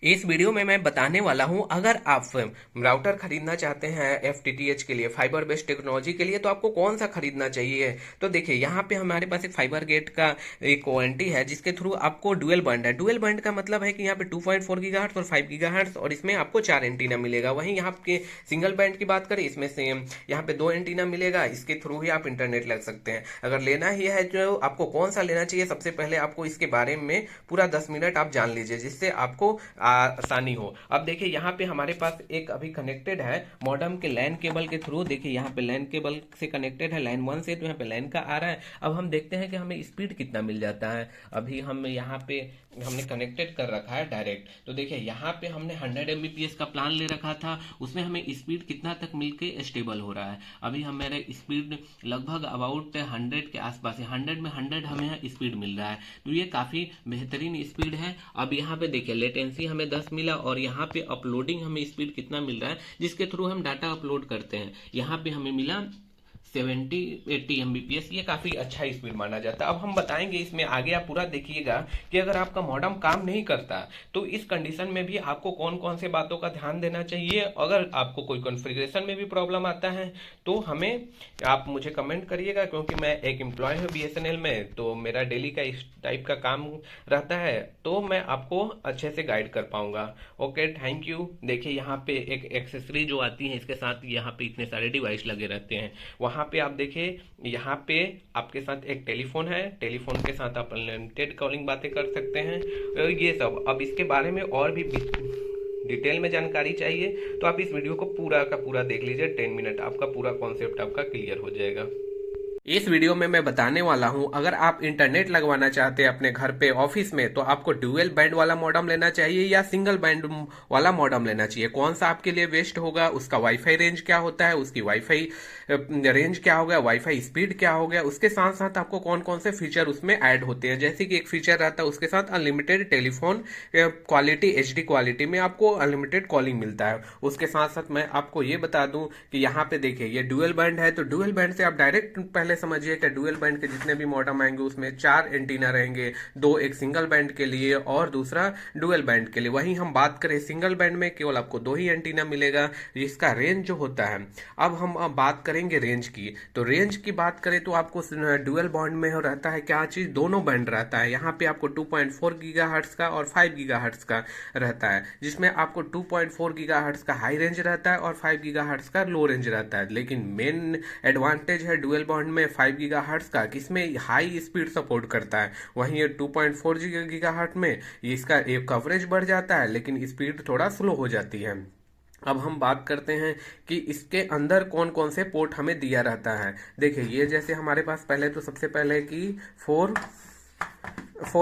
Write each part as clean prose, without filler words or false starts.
इस वीडियो में मैं बताने वाला हूं, अगर आप राउटर खरीदना चाहते हैं एफटीटीएच के लिए, फाइबर बेस्ड टेक्नोलॉजी के लिए, तो आपको कौन सा खरीदना चाहिए। तो देखिए, यहाँ पे हमारे पास एक फाइबर गेट का एक वारंटी है, जिसके थ्रू आपको डुअल बैंड है। डुअल बैंड का मतलब है कि यहाँ पे 2.4 गीगाहर्ट्ज और 5 गीगाहर्ट्ज, और इसमें आपको 4 एंटीना मिलेगा। वहीं यहाँ पे सिंगल बैंड की बात करें, इसमें से यहाँ पे 2 एंटीना मिलेगा। इसके थ्रू ही आप इंटरनेट लग सकते हैं। अगर लेना ही है जो आपको कौन सा लेना चाहिए, सबसे पहले आपको इसके बारे में पूरा 10 मिनट आप जान लीजिए, जिससे आपको आसानी हो। अब देखिए, यहाँ पे हमारे पास एक अभी कनेक्टेड है मॉडेम के लैन केबल के थ्रू। देखिए, यहाँ पे लैन केबल से कनेक्टेड है, लाइन 1 से, तो यहाँ पे लैन का आ रहा है। अब हम देखते हैं कि हमें स्पीड कितना मिल जाता है। अभी हम यहाँ पे हमने कनेक्टेड कर रखा है डायरेक्ट। तो देखिए, यहाँ पे हमने 100 Mbps का प्लान ले रखा था, उसमें हमें स्पीड कितना तक मिलके स्टेबल हो रहा है। अभी हमारे स्पीड लगभग अबाउट 100 के आसपास है। 100 में 100 हमें स्पीड मिल रहा है, तो ये काफ़ी बेहतरीन स्पीड है। अब यहाँ पे देखिए, लेटेंसी हमें 10 मिला, और यहाँ पे अपलोडिंग हमें स्पीड कितना मिल रहा है, जिसके थ्रू हम डाटा अपलोड करते हैं, यहाँ पे हमें मिला 70-80 Mbps। ये काफ़ी अच्छा स्पीड माना जाता है। अब हम बताएंगे इसमें आगे, आप पूरा देखिएगा कि अगर आपका मॉडेम काम नहीं करता तो इस कंडीशन में भी आपको कौन कौन से बातों का ध्यान देना चाहिए। अगर आपको कोई कॉन्फ़िगरेशन में भी प्रॉब्लम आता है तो हमें आप मुझे कमेंट करिएगा, क्योंकि मैं एक एम्प्लॉय हूँ बीएसएनएल में, तो मेरा डेली का इस टाइप का काम रहता है, तो मैं आपको अच्छे से गाइड कर पाऊंगा। Okay, thank you. देखिए, यहाँ पे एक एक्सेसरी जो आती है इसके साथ, यहाँ पे इतने सारे डिवाइस लगे रहते हैं। वहाँ पे आप देखिए, यहाँ पे आपके साथ एक टेलीफोन है, टेलीफोन के साथ आप अनलिमिटेड कॉलिंग बातें कर सकते हैं, और ये सब। अब इसके बारे में और भी डिटेल में जानकारी चाहिए तो आप इस वीडियो को पूरा का पूरा देख लीजिए। 10 मिनट आपका पूरा कॉन्सेप्ट आपका क्लियर हो जाएगा। इस वीडियो में मैं बताने वाला हूं, अगर आप इंटरनेट लगवाना चाहते हैं अपने घर पे, ऑफिस में, तो आपको ड्यूअल बैंड वाला मॉडेम लेना चाहिए या सिंगल बैंड वाला मॉडेम लेना चाहिए। कौन सा आपके लिए बेस्ट होगा, उसका वाईफाई रेंज क्या होता है, उसकी वाईफाई रेंज क्या होगा, वाईफाई स्पीड क्या हो गया, उसके साथ साथ आपको कौन कौन से फीचर उसमें ऐड होते हैं। जैसे कि एक फीचर रहता है उसके साथ unlimited telephone quality, HD quality में आपको अनलिमिटेड कॉलिंग मिलता है। उसके साथ साथ मैं आपको ये बता दूं कि यहाँ पे देखिए, ये डुअल बैंड है, तो डुअल बैंड से आप डायरेक्ट पहले समझिए कि डुअल बैंड के जितने भी मॉडेम आएंगे उसमें 4 एंटीना रहेंगे, दो एक सिंगल बैंड के लिए और दूसरा डुअल बैंड के लिए। वहीं हम बात करें सिंगल बैंड में, केवल आपको 2 ही एंटीना मिलेगा, जिसका रेंज जो होता है। अब हम बात करेंगे रेंज की, तो रेंज की बात करें तो आपको डुअल बैंड में रहता है क्या चीज, दोनों बैंड रहता है। यहाँ पे आपको 2.4 गीगाहर्ट्ज का और 5 गीगाहर्ट्ज का रहता है, जिसमें आपको 2.4 गीगाहर्ट्ज का हाई रेंज रहता है और 5 गीगाहर्ट्ज का लो रेंज रहता है। लेकिन मेन एडवांटेज है डुअल बैंड में 5 गीगाहर्ट्ज का, किसमें हाई स्पीड सपोर्ट करता है। वहीं ये 2.4 गीगाहर्ट्ज में इसका एक कवरेज बढ़ जाता है, लेकिन स्पीड थोड़ा स्लो हो जाती है। अब हम बात करते हैं कि इसके अंदर कौन कौन से पोर्ट हमें दिया रहता है। देखिए, ये जैसे हमारे पास पहले तो सबसे पहले कि 4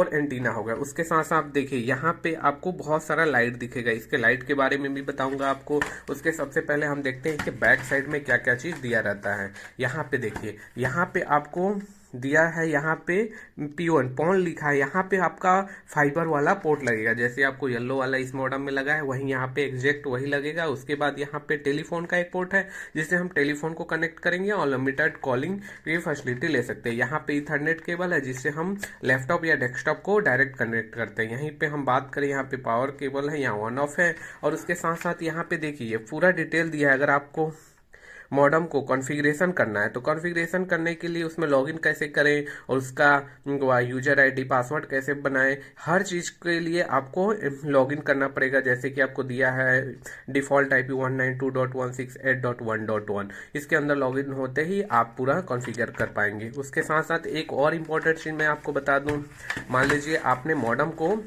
एंटीना होगा, उसके साथ साथ देखिए यहाँ पे आपको बहुत सारा लाइट दिखेगा। इसके लाइट के बारे में भी बताऊंगा आपको। उसके सबसे पहले हम देखते हैं कि बैक साइड में क्या क्या चीज दिया रहता है। यहाँ पे देखिए, यहाँ पे आपको दिया है, यहाँ पे P1 पॉन लिखा है। यहाँ पे आपका फाइबर वाला पोर्ट लगेगा, जैसे आपको येलो वाला इस मॉडल में लगा है, वहीं यहाँ पे एग्जैक्ट वही लगेगा। उसके बाद यहाँ पे टेलीफोन का एक पोर्ट है, जिससे हम टेलीफोन को कनेक्ट करेंगे और अनलिमिटेड कॉलिंग की फैसिलिटी ले सकते हैं। यहाँ पे ईथरनेट केबल है, जिससे हम लैपटॉप या डेस्कटॉप को डायरेक्ट कनेक्ट करते हैं। यहीं पे हम बात करें, यहाँ पे पावर केबल है, यहाँ ऑन ऑफ है। और उसके साथ साथ यहाँ पे देखिए पूरा डिटेल दिया है। अगर आपको मॉडेम को कॉन्फ़िगरेशन करना है, तो कॉन्फ़िगरेशन करने के लिए उसमें लॉगिन कैसे करें और उसका यूजर आईडी पासवर्ड कैसे बनाएं, हर चीज़ के लिए आपको लॉगिन करना पड़ेगा। जैसे कि आपको दिया है डिफ़ॉल्ट IP 192.168.1.1, इसके अंदर लॉगिन होते ही आप पूरा कॉन्फ़िगर कर पाएंगे। उसके साथ साथ एक और इम्पॉर्टेंट चीज़ मैं आपको बता दूं, मान लीजिए आपने मॉडेम को,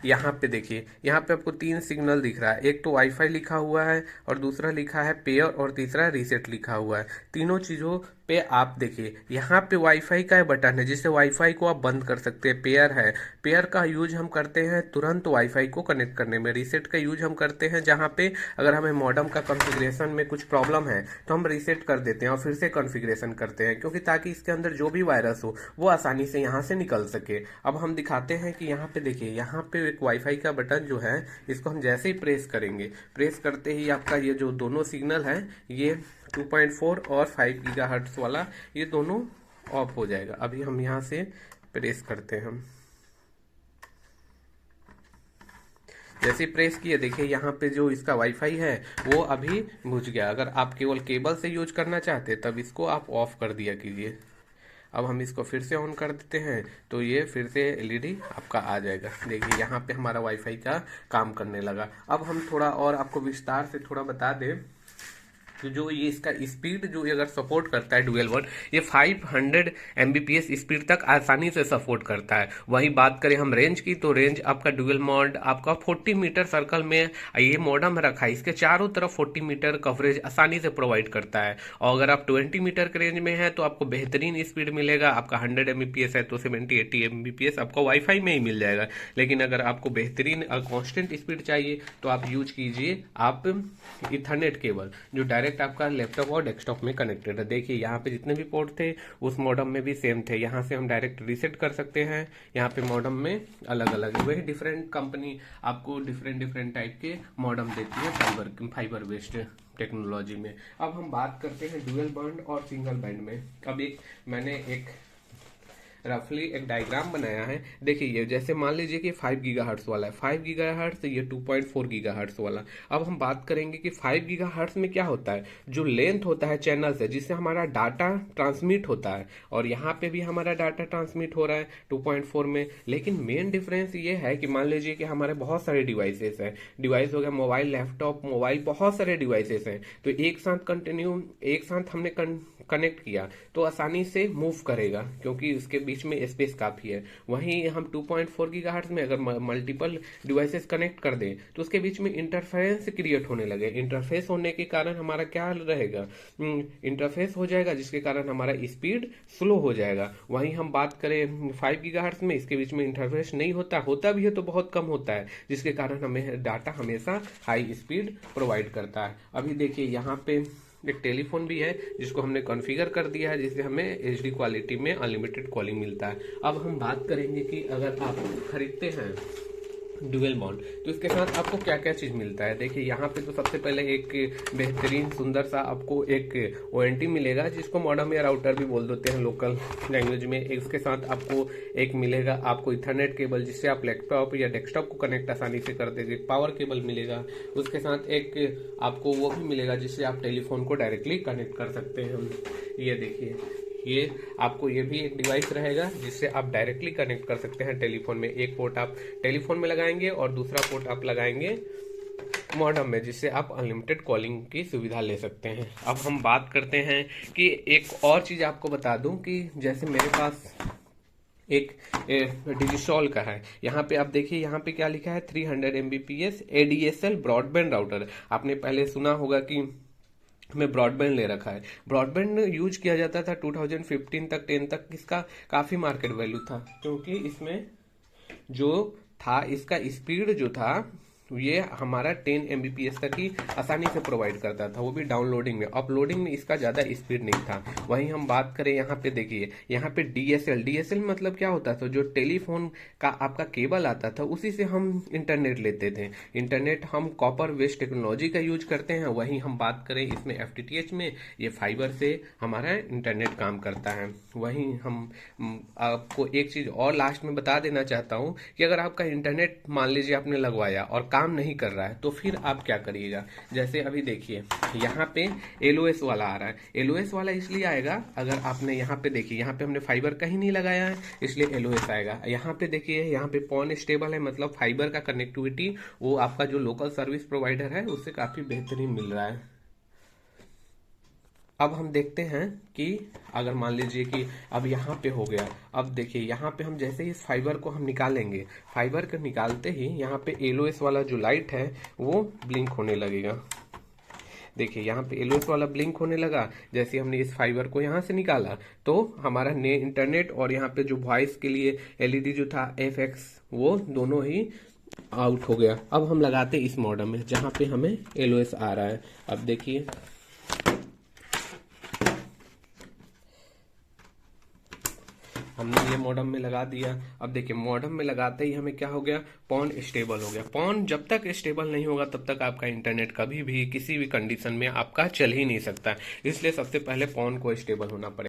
यहाँ पे देखिए, यहाँ पे आपको 3 सिग्नल दिख रहा है। एक तो वाईफाई लिखा हुआ है, और दूसरा लिखा है पेयर, और तीसरा रीसेट लिखा हुआ है। तीनों चीज़ों पे आप देखिए, यहाँ पे वाईफाई का बटन है, जिससे वाईफाई को आप बंद कर सकते हैं। पेयर है, पेयर का यूज हम करते हैं तुरंत वाईफाई को कनेक्ट करने में। रीसेट का यूज हम करते हैं जहाँ पे अगर हमें मॉडेम का कॉन्फ़िगरेशन में कुछ प्रॉब्लम है तो हम रीसेट कर देते हैं और फिर से कॉन्फ़िगरेशन करते हैं, क्योंकि ताकि इसके अंदर जो भी वायरस हो वो आसानी से यहाँ से निकल सके। अब हम दिखाते हैं कि यहाँ पे देखिए, यहाँ पे एक वाईफाई का बटन जो है, इसको हम जैसे ही प्रेस करेंगे, प्रेस करते ही आपका ये जो दोनों सिग्नल है, ये 2.4 और 5 गीगाहर्ट्ज वाला, ये दोनों ऑफ हो जाएगा। अभी हम यहाँ से प्रेस करते हैं, जैसे प्रेस किए देखिए यहाँ पे जो इसका वाईफाई है वो अभी बुझ गया। अगर आप केवल केबल से यूज करना चाहते तब इसको आप ऑफ कर दिया कीजिए। अब हम इसको फिर से ऑन कर देते हैं तो ये फिर से एलईडी आपका आ जाएगा। देखिए यहाँ पे हमारा वाईफाई का काम करने लगा। अब हम थोड़ा और आपको विस्तार से थोड़ा बता दें तो जो ये इसका स्पीड जो ये अगर सपोर्ट करता है डुअल बॉन्ड, ये 500 Mbps स्पीड तक आसानी से सपोर्ट करता है। वहीं बात करें हम रेंज की तो रेंज आपका डुअल बॉन्ड आपका 40 मीटर सर्कल में ये मॉडम रखा है, इसके चारों तरफ 40 मीटर कवरेज आसानी से प्रोवाइड करता है। और अगर आप 20 मीटर के रेंज में है तो आपको बेहतरीन स्पीड मिलेगा। आपका 100 Mbps है तो 70-80 Mbps आपको वाईफाई में ही मिल जाएगा। लेकिन अगर आपको बेहतरीन और कॉन्स्टेंट स्पीड चाहिए तो आप यूज कीजिए आप इथरनेट केबल जो डायरेक्ट आपका लैपटॉप और डेस्कटॉप में कनेक्टेड है। देखिए यहाँ पे जितने भी पोर्ट थे उस मॉडम में भी सेम थे। यहाँ से हम डायरेक्ट रीसेट कर सकते हैं। यहाँ पे मॉडम में अलग अलग है, वही डिफरेंट कंपनी आपको डिफरेंट टाइप के मॉडम देती है फाइबर बेस्ड टेक्नोलॉजी में। अब हम बात करते हैं डुअल बैंड और सिंगल बैंड में। अब मैंने एक रफली एक डायग्राम बनाया है। देखिए ये जैसे मान लीजिए कि 5 गीगाहर्ट्ज वाला है, 5 गीगाहर्ट्ज, ये 2.4 गीगाहर्ट्ज वाला। अब हम बात करेंगे कि 5 गीगाहर्ट्ज में क्या होता है, जो लेंथ होता है चैनल से जिससे हमारा डाटा ट्रांसमिट होता है, और यहाँ पे भी हमारा डाटा ट्रांसमिट हो रहा है 2.4 में। लेकिन मेन डिफरेंस ये है कि मान लीजिए कि हमारे बहुत सारे डिवाइसेस हैं, डिवाइस हो गया मोबाइल, लैपटॉप, मोबाइल, बहुत सारे डिवाइसेस हैं, तो एक साथ हमने कनेक्ट किया तो आसानी से मूव करेगा क्योंकि उसके बीच में स्पेस काफी है। वहीं हम 2.4 गीगाहर्ट्ज में अगर मल्टीपल डिवाइसेस कनेक्ट कर दें तो उसके बीच में इंटरफेरेंस क्रिएट होने लगे। इंटरफेस होने के कारण हमारा क्या रहेगा, इंटरफेस हो जाएगा जिसके कारण हमारा स्पीड स्लो हो जाएगा। वहीं हम बात करें 5 गीगाहर्ट्ज में, इसके बीच में इंटरफेस नहीं होता भी है तो बहुत कम होता है, जिसके कारण हमें डाटा हमेशा हाई स्पीड प्रोवाइड करता है। अभी देखिए यहाँ पे एक टेलीफोन भी है जिसको हमने कॉन्फ़िगर कर दिया है, जिससे हमें एचडी क्वालिटी में अनलिमिटेड कॉलिंग मिलता है। अब हम बात करेंगे कि अगर आप खरीदते हैं डुअल बॉन्ड तो इसके साथ आपको क्या क्या चीज मिलता है। देखिए यहाँ पे तो सबसे पहले एक बेहतरीन सुंदर सा आपको एक वारंटी मिलेगा, जिसको मॉडम या राउटर भी बोल देते हैं लोकल लैंग्वेज में। इसके साथ आपको एक मिलेगा आपको इथरनेट केबल, जिससे आप लैपटॉप या डेस्कटॉप को कनेक्ट आसानी से कर देंगे। पावर केबल मिलेगा, उसके साथ एक आपको वो भी मिलेगा जिससे आप टेलीफोन को डायरेक्टली कनेक्ट कर सकते हैं। ये देखिए ये आपको ये भी एक डिवाइस रहेगा जिससे आप डायरेक्टली कनेक्ट कर सकते हैं टेलीफोन में। एक पोर्ट आप टेलीफोन में लगाएंगे और दूसरा पोर्ट आप लगाएंगे मॉडम में, जिससे आप अनलिमिटेड कॉलिंग की सुविधा ले सकते हैं। अब हम बात करते हैं कि एक और चीज़ आपको बता दूं कि जैसे मेरे पास एक डिजिसॉल का है। यहाँ पे आप देखिए यहाँ पे क्या लिखा है, 300 Mbps ADSL ब्रॉडबैंड राउटर। आपने पहले सुना होगा कि हमें ब्रॉडबैंड ले रखा है। ब्रॉडबैंड यूज किया जाता था 2015 तक 10 तक, इसका काफ़ी मार्केट वैल्यू था क्योंकि इसमें जो था इसका स्पीड जो था ये हमारा 10 Mbps तक ही आसानी से प्रोवाइड करता था, वो भी डाउनलोडिंग में। अपलोडिंग में इसका ज़्यादा स्पीड नहीं था। वहीं हम बात करें यहाँ पे देखिए यहाँ पे DSL मतलब क्या होता था, जो टेलीफोन का आपका केबल आता था उसी से हम इंटरनेट लेते थे। इंटरनेट हम कॉपर वेस्ट टेक्नोलॉजी का यूज करते हैं। वहीं हम बात करें इसमें FTTH में, ये फाइबर से हमारा इंटरनेट काम करता है। वहीं हम आपको एक चीज़ और लास्ट में बता देना चाहता हूँ कि अगर आपका इंटरनेट मान लीजिए आपने लगवाया और काम नहीं कर रहा है तो फिर आप क्या करिएगा। जैसे अभी देखिए यहाँ पे LOS वाला आ रहा है। LOS वाला इसलिए आएगा, अगर आपने यहाँ पे देखिए यहाँ पे हमने फाइबर कहीं नहीं लगाया है इसलिए LOS आएगा। यहाँ पे देखिए यहाँ पे पॉन स्टेबल है, मतलब फाइबर का कनेक्टिविटी वो आपका जो लोकल सर्विस प्रोवाइडर है उससे काफ़ी बेहतरीन मिल रहा है। अब हम देखते हैं कि अगर मान लीजिए कि अब यहाँ पे हो गया, अब देखिए यहाँ पे हम जैसे ही इस फाइबर को हम निकालेंगे, फाइबर को निकालते ही यहाँ पे LOS वाला जो लाइट है वो ब्लिंक होने लगेगा। देखिए यहाँ पे LOS वाला ब्लिंक होने लगा जैसे हमने इस फाइबर को यहाँ से निकाला, तो हमारा इंटरनेट और यहाँ पे जो वॉइस के लिए LED जो था FX वो दोनों ही आउट हो गया। अब हम लगाते इस मॉडम में जहाँ पे हमें LOS आ रहा है। अब देखिए हमने ये मॉडम में लगा दिया। अब देखिए मॉडम में लगाते ही हमें क्या हो गया, पॉन स्टेबल हो गया। पॉन जब तक स्टेबल नहीं होगा तब तक आपका इंटरनेट कभी भी किसी भी कंडीशन में आपका चल ही नहीं सकता, इसलिए सबसे पहले पॉन को स्टेबल होना पड़ेगा।